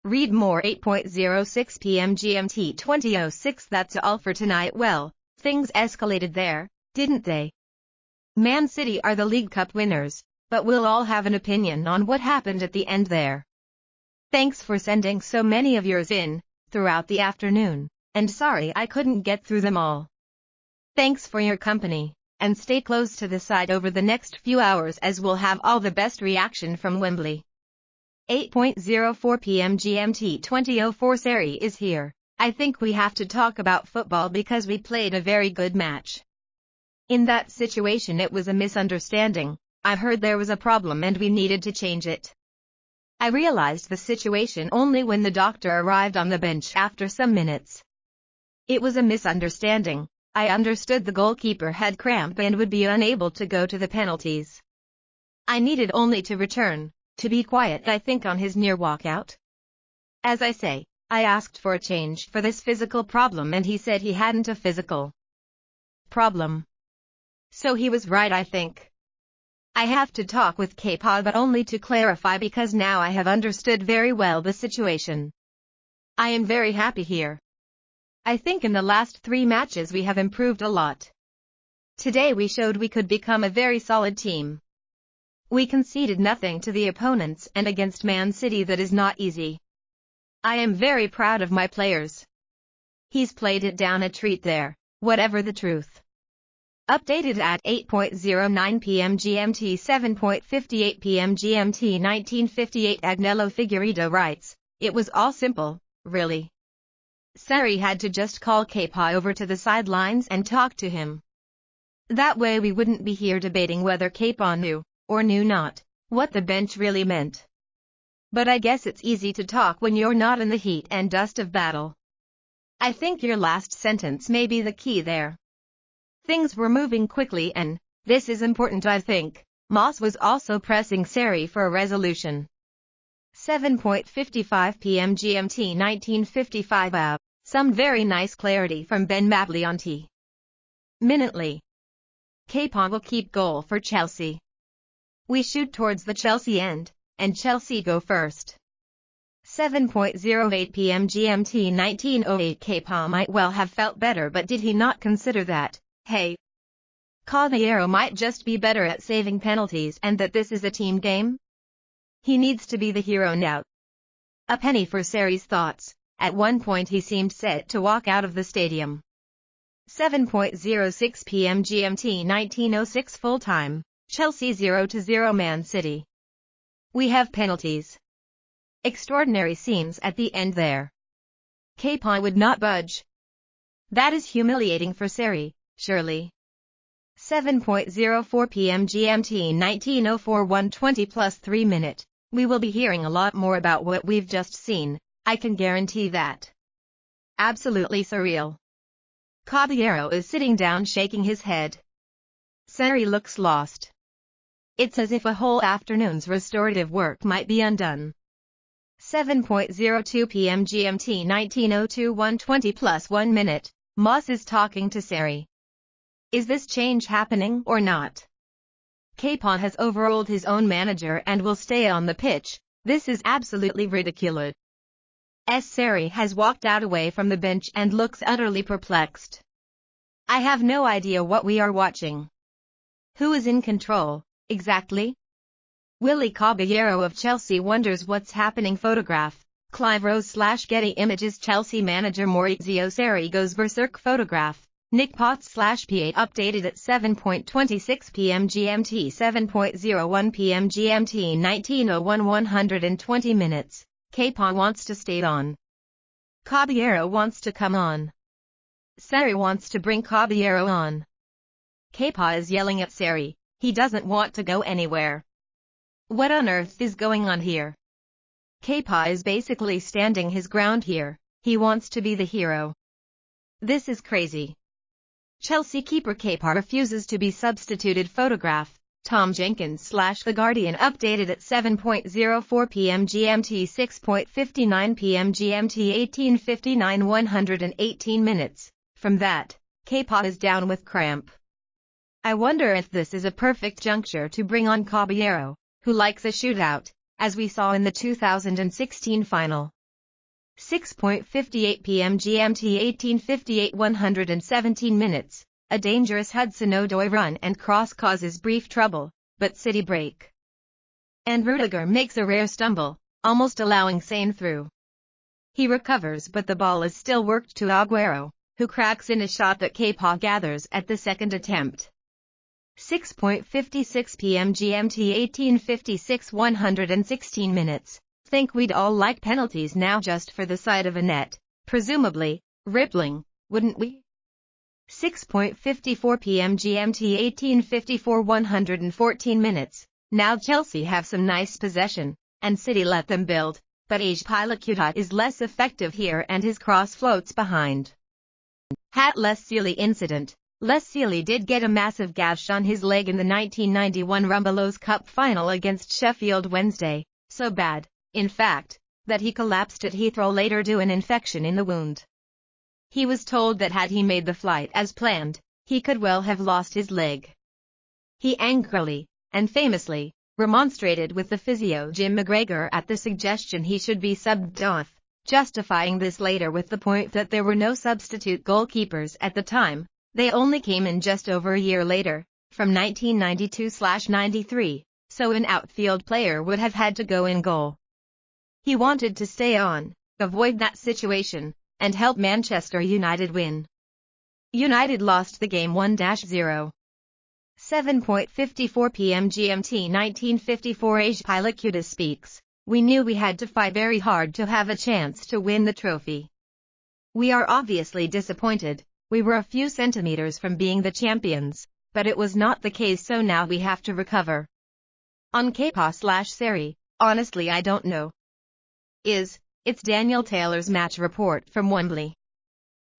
Read more 8:06 p.m. GMT 20:06. That's all for tonight. Well, things escalated there, didn't they? Man City are the League Cup winners, but we'll all have an opinion on what happened at the end there. Thanks for sending so many of yours in throughout the afternoon, and sorry I couldn't get through them all. Thanks for your company, and stay close to the site over the next few hours as we'll have all the best reaction from Wembley. 8:04 p.m. GMT 20:04. Sarri is here. I think we have to talk about football because we played a very good match. In that situation it was a misunderstanding. I heard there was a problem and we needed to change it. I realized the situation only when the doctor arrived on the bench after some minutes. It was a misunderstanding. I understood the goalkeeper had cramp and would be unable to go to the penalties. I needed only to return, to be quiet I think on his near walkout. As I say, I asked for a change for this physical problem and he said he hadn't a physical problem. So he was right I think. I have to talk with Caraba but only to clarify because now I have understood very well the situation. I am very happy here. I think in the last 3 matches we have improved a lot. Today we showed we could become a very solid team. We conceded nothing to the opponents and against Man City that is not easy. I am very proud of my players. He's played it down a treat there, whatever the truth. Updated at 8:09 p.m. GMT 7:58 p.m. GMT 19:58. Agnello Figueiredo writes, it was all simple, really. Sarri had to just call Caraba over to the sidelines and talk to him. That way we wouldn't be here debating whether Caraba knew, or knew not, what the bench really meant. But I guess it's easy to talk when you're not in the heat and dust of battle. I think your last sentence may be the key there. Things were moving quickly and, this is important I think, Moss was also pressing Sarri for a resolution. 7:55 p.m. GMT 19:55. Some very nice clarity from Ben Maglianti. Minutely. Caraba will keep goal for Chelsea. We shoot towards the Chelsea end, and Chelsea go first. 7:08 p.m. GMT 19:08. Caraba might well have felt better but did he not consider that, hey, Caballero might just be better at saving penalties and that this is a team game? He needs to be the hero now. A penny for Sarri's thoughts. At one point he seemed set to walk out of the stadium. 7:06 p.m. GMT 19:06. Full time, Chelsea 0-0 Man City. We have penalties. Extraordinary scenes at the end there. Caraba would not budge. That is humiliating for Sarri, surely. 7:04 p.m. GMT 19:04. 120 plus 3 minute. We will be hearing a lot more about what we've just seen, I can guarantee that. Absolutely surreal. Caballero is sitting down shaking his head. Sarri looks lost. It's as if a whole afternoon's restorative work might be undone. 7:02 p.m. GMT 19:02. 120 plus 1 minute. Moss is talking to Sarri. Is this change happening or not? Caraba has overruled his own manager and will stay on the pitch. This is absolutely ridiculous. Sarri has walked out away from the bench and looks utterly perplexed. I have no idea what we are watching. Who is in control, exactly? Willy Caballero of Chelsea wonders what's happening. Photograph, Clive Rose/Getty Images. Chelsea manager Maurizio Sarri goes berserk. Photograph, Nick Potts/P8. Updated at 7:26 p.m. GMT 7:01 p.m. GMT 19:01. 120 minutes. Caraba wants to stay on. Caballero wants to come on. Sarri wants to bring Caballero on. Caraba is yelling at Sarri. He doesn't want to go anywhere. What on earth is going on here? Caraba is basically standing his ground here. He wants to be the hero. This is crazy. Chelsea keeper Caraba refuses to be substituted. Photograph, Tom Jenkins/The Guardian. Updated at 7:04 p.m. GMT 6:59 p.m. GMT 18:59. 118 minutes. From that, Caraba is down with cramp. I wonder if this is a perfect juncture to bring on Caballero, who likes a shootout, as we saw in the 2016 final. 6:58 p.m. GMT 18:58 117 minutes. A dangerous Hudson-Odoi run and cross causes brief trouble, but City break. And Rudiger makes a rare stumble, almost allowing Sane through. He recovers but the ball is still worked to Aguero, who cracks in a shot that Kepa gathers at the second attempt. 6:56 p.m. GMT 18:56 116 minutes. Think we'd all like penalties now just for the sight of a net, presumably, rippling, wouldn't we? 6:54 p.m. GMT 18:54 114 minutes. Now Chelsea have some nice possession, and City let them build, but escalated is less effective here and his cross floats behind. Les Sealy incident. Les Sealy did get a massive gash on his leg in the 1991 Rumbelows Cup final against Sheffield Wednesday, so bad, in fact, that he collapsed at Heathrow later due to an infection in the wound. He was told that had he made the flight as planned, he could well have lost his leg. He angrily, and famously, remonstrated with the physio Jim McGregor at the suggestion he should be subbed off, justifying this later with the point that there were no substitute goalkeepers at the time. They only came in just over a year later, from 1992/93, so an outfield player would have had to go in goal. He wanted to stay on, avoid that situation, and help Manchester United win. United lost the game 1-0. 7:54 p.m. GMT 1954 escalated speaks. We knew we had to fight very hard to have a chance to win the trophy. We are obviously disappointed. We were a few centimeters from being the champions, but it was not the case, so now we have to recover. On Kepa/Sarri, honestly I don't know. It's Daniel Taylor's match report from Wembley.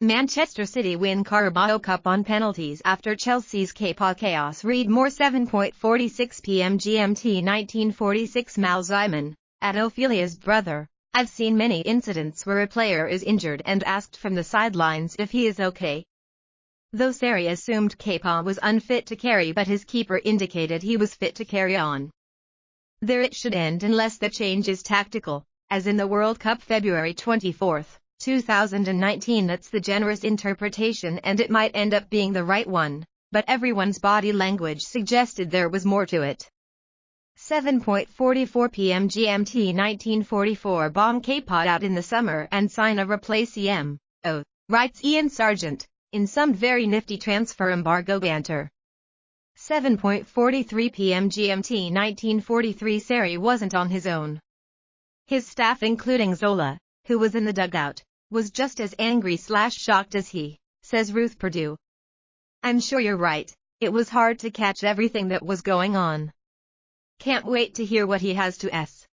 Manchester City win Carabao Cup on penalties after Chelsea's Kepa chaos. Read more. 7:46 p.m. GMT 1946 Malzaiman, at Ophelia's brother. I've seen many incidents where a player is injured and asked from the sidelines if he is okay. Though Sarri assumed Kepa was unfit to carry, but his keeper indicated he was fit to carry on. There it should end unless the change is tactical, as in the World Cup February 24, 2019. That's the generous interpretation and it might end up being the right one, but everyone's body language suggested there was more to it. 7:44 p.m. GMT 1944 bomb Kepa out in the summer and sign a replacement, writes Ian Sargent, in some very nifty transfer embargo banter. 7:43 p.m. GMT 1943 Sarri wasn't on his own. His staff, including Zola, who was in the dugout, was just as angry/shocked as he, says Ruth Perdue. I'm sure you're right, it was hard to catch everything that was going on. Can't wait to hear what he has to say.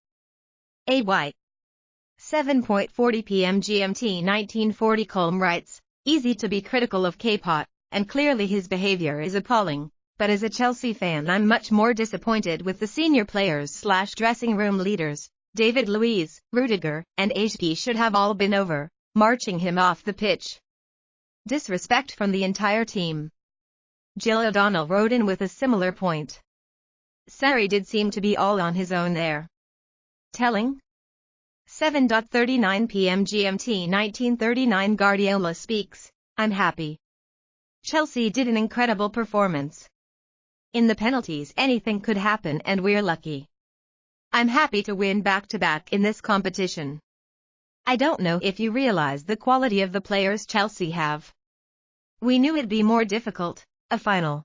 7:40 p.m. GMT 1940 Colm writes, easy to be critical of Kepa, and clearly his behavior is appalling, but as a Chelsea fan I'm much more disappointed with the senior players/dressing room leaders. David Luiz, Rudiger, and HP should have all been over, marching him off the pitch. Disrespect from the entire team. Jill O'Donnell wrote in with a similar point. Sarri did seem to be all on his own there. Telling? 7:39 p.m. GMT 1939 Guardiola speaks, I'm happy. Chelsea did an incredible performance. In the penalties anything could happen and we're lucky. I'm happy to win back-to-back in this competition. I don't know if you realize the quality of the players Chelsea have. We knew it'd be more difficult, a final.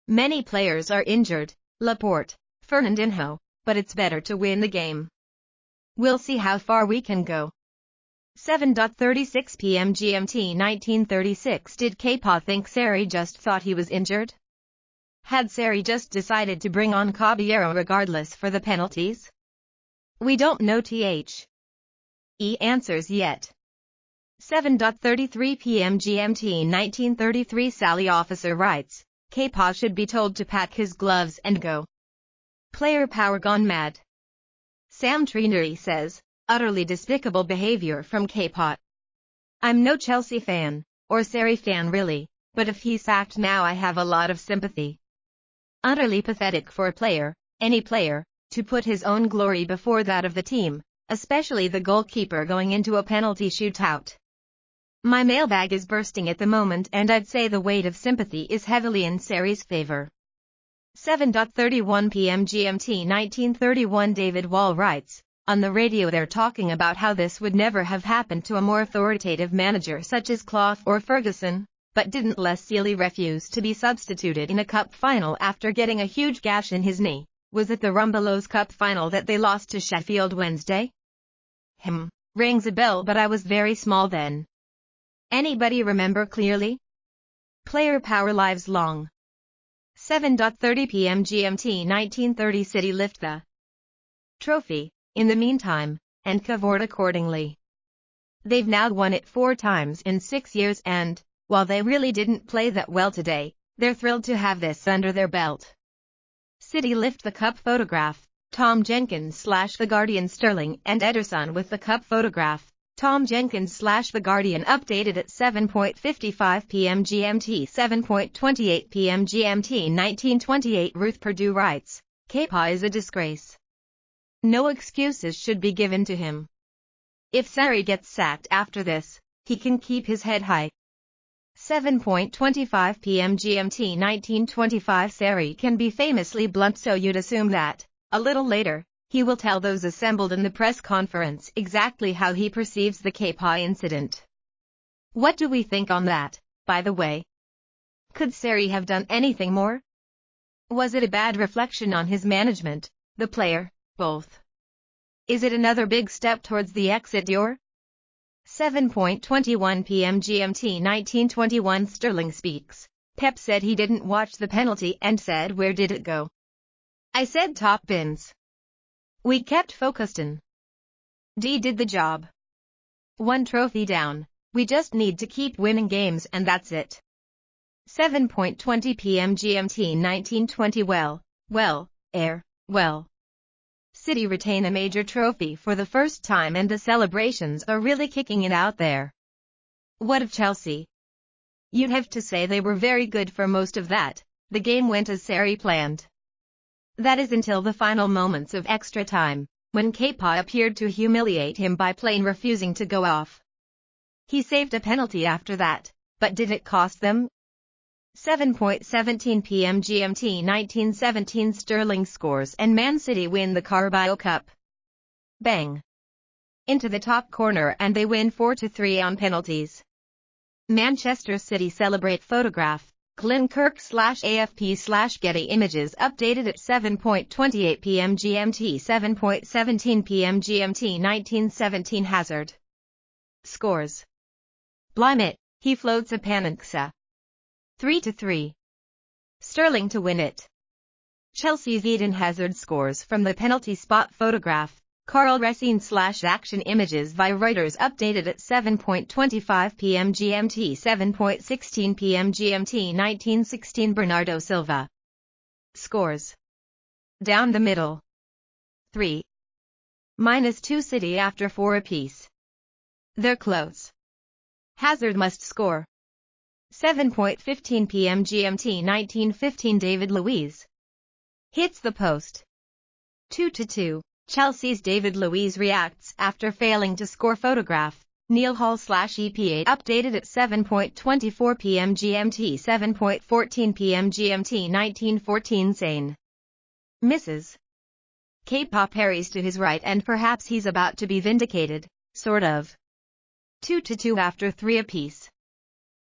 Many players are injured, Laporte, Fernandinho, but it's better to win the game. We'll see how far we can go. 7:36 p.m. GMT 1936 Did Kepa think Sarri just thought he was injured? Had Sarri just decided to bring on Caballero regardless for the penalties? We don't know. Answers yet. 7:33 p.m. GMT 1933 Sally officer writes, Kepa should be told to pack his gloves and go. Player power gone mad. Sam Trineri says, utterly despicable behavior from Kepa. I'm no Chelsea fan, or Sarri fan really, but if he's sacked now I have a lot of sympathy. Utterly pathetic for a player, any player, to put his own glory before that of the team, especially the goalkeeper going into a penalty shootout. My mailbag is bursting at the moment, and I'd say the weight of sympathy is heavily in Sari's favor. 7:31 p.m. GMT 1931 David Wall writes, on the radio they're talking about how this would never have happened to a more authoritative manager such as Clough or Ferguson, but didn't Les Sealey refuse to be substituted in a cup final after getting a huge gash in his knee? Was it the Rumbelows Cup final that they lost to Sheffield Wednesday? Rings a bell, but I was very small then. Anybody remember clearly? Player power lives long. 7:30 p.m. GMT 1930 City lift the trophy, in the meantime, and cavorted accordingly. They've now won it 4 times in 6 years and, while they really didn't play that well today, they're thrilled to have this under their belt. City lift the cup photograph, Tom Jenkins / The Guardian Sterling and Ederson with the cup photograph, Tom Jenkins / The Guardian updated at 7:55 p.m. GMT 7:28 p.m. GMT 1928 Ruth Perdue writes, Kepa is a disgrace. No excuses should be given to him. If Sari gets sacked after this, he can keep his head high. 7:25 p.m. GMT 1925 Sari can be famously blunt, so you'd assume that, a little later, he will tell those assembled in the press conference exactly how he perceives the Kepa incident. What do we think on that, by the way? Could Sari have done anything more? Was it a bad reflection on his management, the player, both? Is it another big step towards the exit door? 7:21 p.m. GMT 1921 Sterling speaks. Pep said he didn't watch the penalty and said, where did it go? I said top bins. We kept focused in. D did the job. 1 trophy down. We just need to keep winning games and that's it. 7:20 p.m. GMT 1920 Well. City retain a major trophy for the first time and the celebrations are really kicking it out there. What of Chelsea? You'd have to say they were very good for most of that. The game went as Sari planned. That is until the final moments of extra time, when Kepa appeared to humiliate him by plain refusing to go off. He saved a penalty after that, but did it cost them? 7:17 p.m. GMT 1917 Sterling scores and Man City win the Carabao Cup. Bang! Into the top corner and they win 4-3 on penalties. Manchester City celebrate photograph, Glenn Kirk /AFP /Getty Images updated at 7:28 p.m. GMT 7:17 p.m. GMT 1917 Hazard scores. Blimey, he floats a Panaxa. 3-3. Sterling to win it. Chelsea's Eden Hazard scores from the penalty spot photograph, Carl Racine /Action Images by Reuters updated at 7:25 p.m. GMT 7:16 p.m. GMT 1916 Bernardo Silva scores. Down the middle. 3-2 City after 4 apiece. They're close. Hazard must score. 7:15 p.m. GMT 1915 David Luiz hits the post. 2-2. Chelsea's David Luiz reacts after failing to score photograph, Neil Hall /EP8 updated at 7:24 p.m. GMT 7:14 p.m. GMT 1914 Sane misses. Kepa parries to his right and perhaps he's about to be vindicated, sort of. 2-2 after 3 apiece.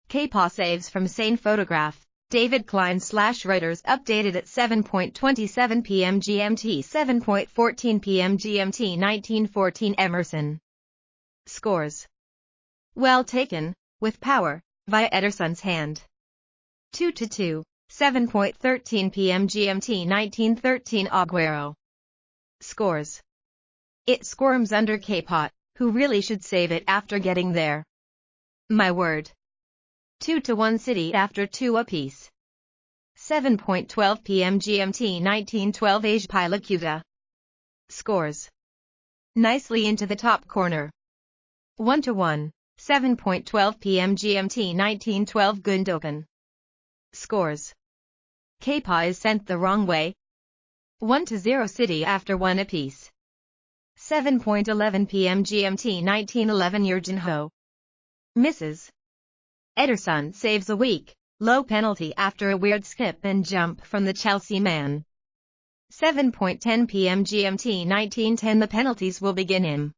Kepa saves from Sane photograph, David Klein /Reuters updated at 7:27 p.m. GMT 7:14 p.m. GMT 1914 Emerson scores. Well taken, with power, via Ederson's hand. 2-2, 7:13 p.m. GMT 1913 Aguero scores. It squirms under Kepa, who really should save it after getting there. My word. 2-1 City after 2 apiece. 7:12 p.m. GMT 1912 Ajpilicueta scores. Nicely into the top corner. 1-1, 7:12 p.m. GMT 1912 Gundogan scores. Kepa is sent the wrong way. 1-0 City after 1 apiece. 7:11 p.m. GMT 1911 Jurgen Ho misses. Ederson saves a weak, low penalty after a weird skip and jump from the Chelsea man. 7:10 p.m. GMT 1910 The penalties will begin in